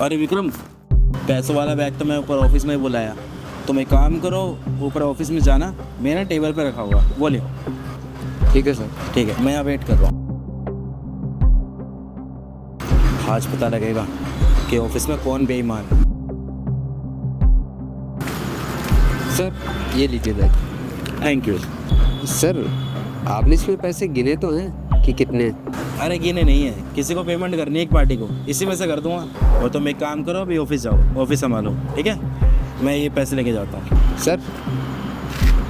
अरे विक्रम, पैसों वाला बैग तो मैं ऊपर ऑफिस में ही बुलाया। तुम एक काम करो, ऊपर ऑफिस में जाना, मेरा टेबल पे रखा हुआ वो ले। ठीक है सर। ठीक है, मैं यहाँ वेट कर रहा हूँ। आज पता लगेगा कि ऑफिस में कौन बेईमान है। सर ये लीजिए बैग। Thank you. सर आपने इसमें पैसे गिने तो हैं कि कितने? अरे गिने नहीं है, किसी को पेमेंट करनी है एक पार्टी को, इसी में से कर दूंगा। और तुम एक काम करो, अभी ऑफिस जाओ, ऑफिस संभालो, ठीक है? मैं ये पैसे लेके जाता हूँ। सर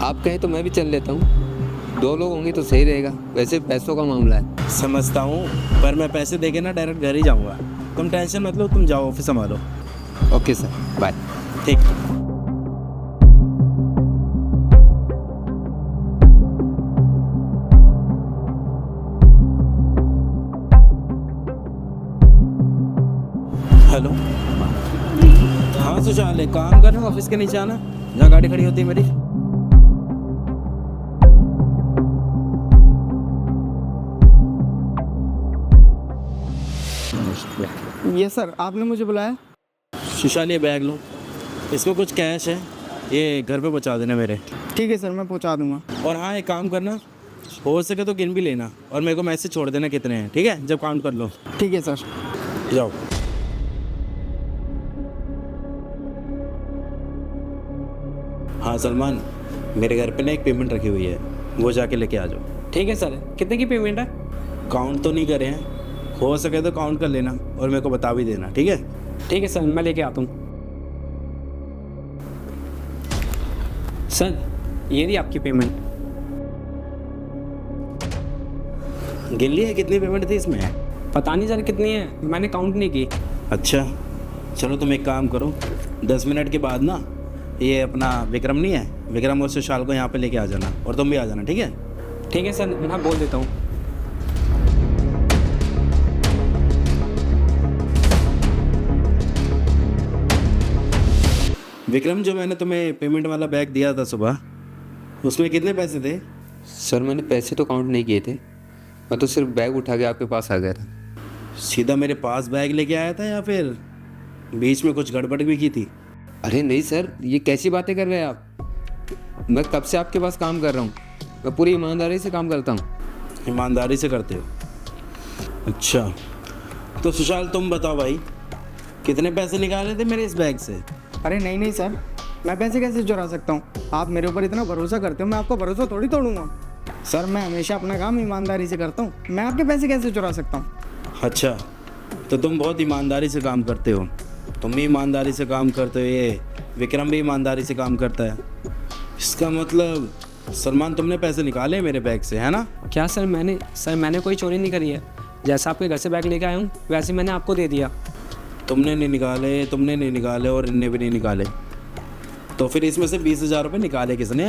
आप कहें तो मैं भी चल लेता हूँ, 2 लोग होंगे तो सही रहेगा, वैसे पैसों का मामला है। समझता हूँ, पर मैं पैसे देके ना डायरेक्ट घर ही जाऊँगा। तुम टेंशन मत लो, तुम जाओ ऑफिस संभालो। Okay sir, bye. ठीक। हेलो। हाँ सुशाल, एक काम करना, ऑफिस के नीचे आना, जहाँ गाड़ी खड़ी होती है मेरी। ये सर आपने मुझे बुलाया? सुशाल ये बैग लो, इसमें कुछ कैश है, ये घर पे पहुँचा देना मेरे। ठीक है सर, मैं पहुंचा दूंगा। और हाँ एक काम करना, हो सके तो गिन भी लेना और मेरे को मैसेज छोड़ देना कितने हैं, ठीक है? जब काउंट कर लो। ठीक है सर। जाओ। हाँ सलमान, मेरे घर पे ना एक पेमेंट रखी हुई है, वो जाके लेके आ जाओ। ठीक है सर, कितने की पेमेंट है? काउंट तो नहीं करे हैं, हो सके तो काउंट कर लेना और मेरे को बता भी देना, ठीक है? ठीक है सर, मैं लेके आता हूँ। सर ये रही आपकी पेमेंट। गिन लिया कितनी पेमेंट थी इसमें? पता नहीं सर कितनी है, मैंने काउंट नहीं की। अच्छा चलो, तुम एक काम करो, 10 मिनट के बाद ना ये अपना विक्रम नहीं है, विक्रम और सुशाल को यहाँ पे लेके आ जाना, और तुम भी आ जाना, ठीक है? ठीक है सर, मैं बोल देता हूँ। विक्रम, जो मैंने तुम्हें पेमेंट वाला बैग दिया था सुबह, उसमें कितने पैसे थे? सर मैंने पैसे तो काउंट नहीं किए थे, मैं तो सिर्फ बैग उठा के आपके पास आ गया था। सीधा मेरे पास बैग लेके आया था या फिर बीच में कुछ गड़बड़ भी की थी? अरे नहीं सर, ये कैसी बातें कर रहे हैं आप? मैं कब से आपके पास काम कर रहा हूँ, मैं पूरी ईमानदारी से काम करता हूँ। ईमानदारी से करते हो? अच्छा, तो सुशाल तुम बताओ भाई, कितने पैसे निकाले थे मेरे इस बैग से? अरे नहीं नहीं सर, मैं पैसे कैसे चुरा सकता हूँ? आप मेरे ऊपर इतना भरोसा करते हो, मैं आपका भरोसा थोड़ी तोड़ूंगा। सर मैं हमेशा अपना काम ईमानदारी से करता हूँ, मैं आपके पैसे कैसे चुरा सकता हूँ? अच्छा, तो तुम बहुत ईमानदारी से काम करते हो, तुम भी ईमानदारी से काम करते हो, ये विक्रम भी ईमानदारी से काम करता है। इसका मतलब सलमान तुमने पैसे निकाले मेरे बैग से, है ना? क्या सर मैंने कोई चोरी नहीं करी है। जैसा आपके घर से बैग लेके आया हूँ वैसे मैंने आपको दे दिया। तुमने नहीं निकाले और इनने भी नहीं निकाले, तो फिर इसमें से 20,000 रुपये निकाले किसने?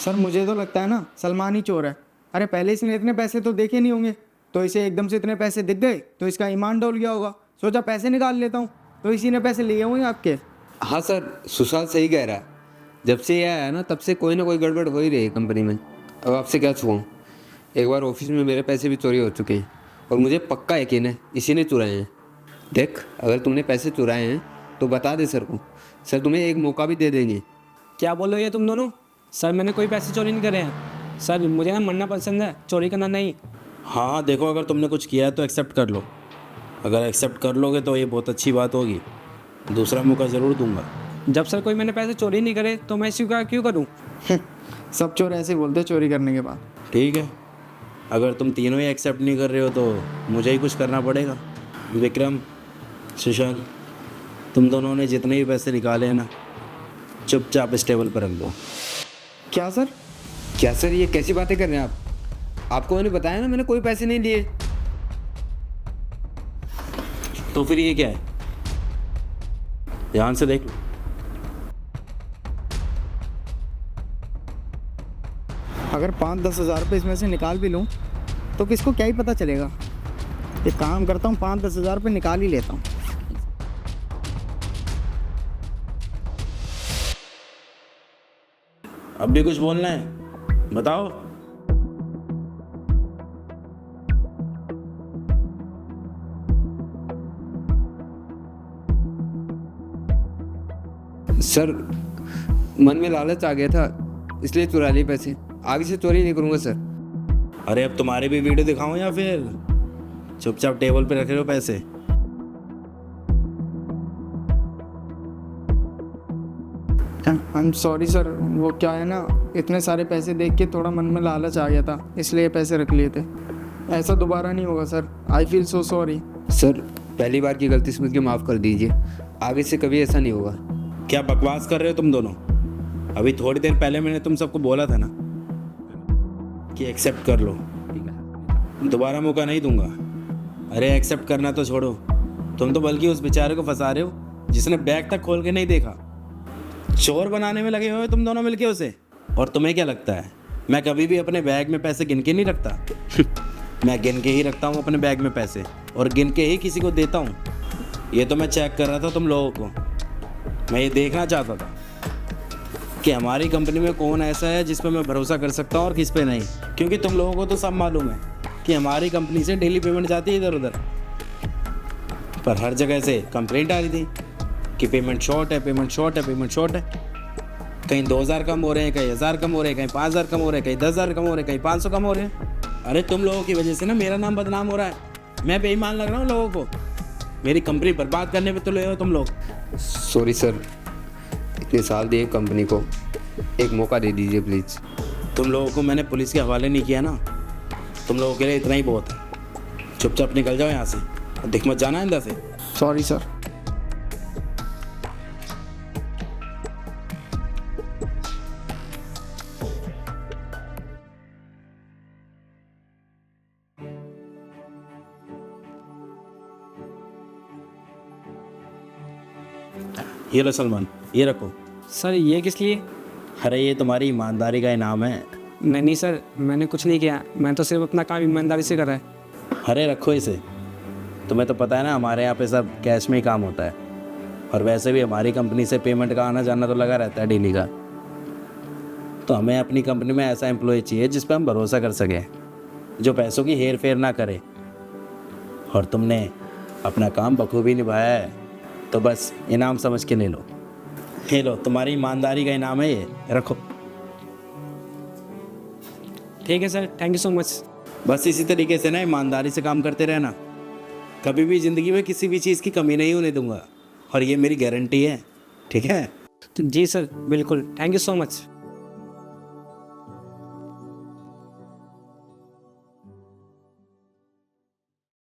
सर मुझे तो लगता है ना सलमान ही चोर है। अरे पहले इसने इतने पैसे तो देखे नहीं होंगे, तो इसे एकदम से इतने पैसे दिख गए तो इसका ईमान डोल गया होगा, सोचा पैसे निकाल लेता हूँ, तो इसी ने पैसे लिए होंगे आपके। हाँ सर, सुशाल सही कह रहा है, जब से ये आया ना तब से कोई ना कोई गड़बड़ हो ही रही है कंपनी में। अब आपसे क्या छुपाऊँ, एक बार ऑफिस में मेरे पैसे भी चोरी हो चुके हैं और मुझे पक्का यकीन है इसी ने चुराए हैं। देख, अगर तुमने पैसे चुराए हैं तो बता दे सर को, सर तुम्हें एक मौका भी दे देंगे। क्या बोल रहे हो ये तुम दोनों? सर मैंने कोई पैसे चोरी नहीं करे हैं। सर मुझे ना मरना पसंद है, चोरी करना नहीं। हाँ देखो, अगर तुमने कुछ किया है तो एक्सेप्ट कर लो, अगर एक्सेप्ट कर लोगे तो ये बहुत अच्छी बात होगी, दूसरा मौका ज़रूर दूंगा। जब सर कोई मैंने पैसे चोरी नहीं करे तो मैं स्वीकार क्यों करूँ? सब चोर ऐसे बोलते चोरी करने के बाद। ठीक है, अगर तुम तीनों ही एक्सेप्ट नहीं कर रहे हो तो मुझे ही कुछ करना पड़ेगा। विक्रम, सुशाल, तुम दोनों ने जितने भी पैसे निकाले हैं ना, चुपचाप इस टेबल पर रख दो। क्या सर? क्या सर, ये कैसी बातें कर रहे हैं आप? आपको मैंने बताया ना मैंने कोई पैसे नहीं लिए। तो फिर ये क्या है? ध्यान से देख लो। अगर 5-10 हज़ार रुपये इसमें से निकाल भी लूँ तो किसको क्या ही पता चलेगा। एक काम करता हूँ, 5-10 हज़ार रुपये निकाल ही लेता हूँ। अब भी कुछ बोलना है? बताओ। सर मन में लालच आ गया था इसलिए चुरा लिए पैसे। आगे से चोरी नहीं करूँगा सर। अरे अब तुम्हारी भी वीडियो दिखाऊं या फिर चुपचाप टेबल पे रखे हो पैसे? आई एम सॉरी सर, वो क्या है ना, इतने सारे पैसे देख के थोड़ा मन में लालच आ गया था, इसलिए ये पैसे रख लिए थे। ऐसा दोबारा नहीं होगा sir, I feel so sorry. Sir पहली बार की गलती समझ के माफ़ कर दीजिए, आगे से कभी ऐसा नहीं होगा। क्या बकवास कर रहे हो तुम दोनों? अभी थोड़ी देर पहले मैंने तुम सबको बोला था ना कि एक्सेप्ट कर लो, दोबारा मौका नहीं दूंगा। अरे एक्सेप्ट करना तो छोड़ो, तुम तो बल्कि उस बेचारे को फंसा रहे हो जिसने बैग तक खोल के नहीं देखा। चोर बनाने में लगे हुए हो तुम दोनों मिलके उसे। और तुम्हें क्या लगता है मैं कभी भी अपने बैग में पैसे गिन के नहीं रखता? मैं गिन के ही रखता हूँ अपने बैग में पैसे, और गिन के ही किसी को देता हूँ। ये तो मैं चेक कर रहा था तुम लोगों को, मैं ये देखना चाहता था कि हमारी कंपनी में कौन ऐसा है जिस पे मैं भरोसा कर सकता हूँ और किस पे नहीं। क्योंकि तुम लोगों को तो सब मालूम है कि हमारी कंपनी से डेली पेमेंट जाती है इधर उधर, पर हर जगह से कंप्लेंट आ रही थी कि पेमेंट शॉर्ट है, पेमेंट शॉर्ट है, पेमेंट शॉर्ट है। कहीं 2000 कम हो रहे हैं, कहीं 1000 कम हो रहे हैं, कहीं 5000 कम हो रहे हैं, कहीं 10,000 कम हो रहे हैं, कहीं 500 कम हो रहे हैं। अरे तुम लोगों की वजह से ना मेरा नाम बदनाम हो रहा है। मैं बेईमान लग रहा हूँ लोगों को, मेरी कंपनी बर्बाद करने पे तुले हो तुम लोग। सॉरी सर, इतने साल दिए कंपनी को, एक मौका दे दीजिए प्लीज़। तुम लोगों को मैंने पुलिस के हवाले नहीं किया ना, तुम लोगों के लिए इतना ही बहुत है। चुपचाप निकल जाओ यहाँ से, दिख मत जाना अंदर से। Sorry sir. ये लो सलमान, ये रखो। सर ये किस लिए? अरे ये तुम्हारी ईमानदारी का इनाम है। नहीं सर, मैंने कुछ नहीं किया, मैं तो सिर्फ अपना काम ईमानदारी से कर रहा है। अरे रखो इसे, तुम्हें तो पता है ना हमारे यहाँ पे सब कैश में ही काम होता है, और वैसे भी हमारी कंपनी से पेमेंट का आना जाना तो लगा रहता है डेली का। तो हमें अपनी कंपनी में ऐसा एम्प्लॉय चाहिए जिस पर हम भरोसा कर सकें, जो पैसों की हेर फेर ना करे। और तुमने अपना काम बखूबी निभाया है, तो बस इनाम समझ के ले लो। ये लो, तुम्हारी ईमानदारी का इनाम है, ये रखो। ठीक है sir, thank you so much. बस इसी तरीके से ना ईमानदारी से काम करते रहना, कभी भी ज़िंदगी में किसी भी चीज़ की कमी नहीं होने दूंगा, और ये मेरी गारंटी है, ठीक है? जी सर, बिल्कुल, थैंक यू सो मच।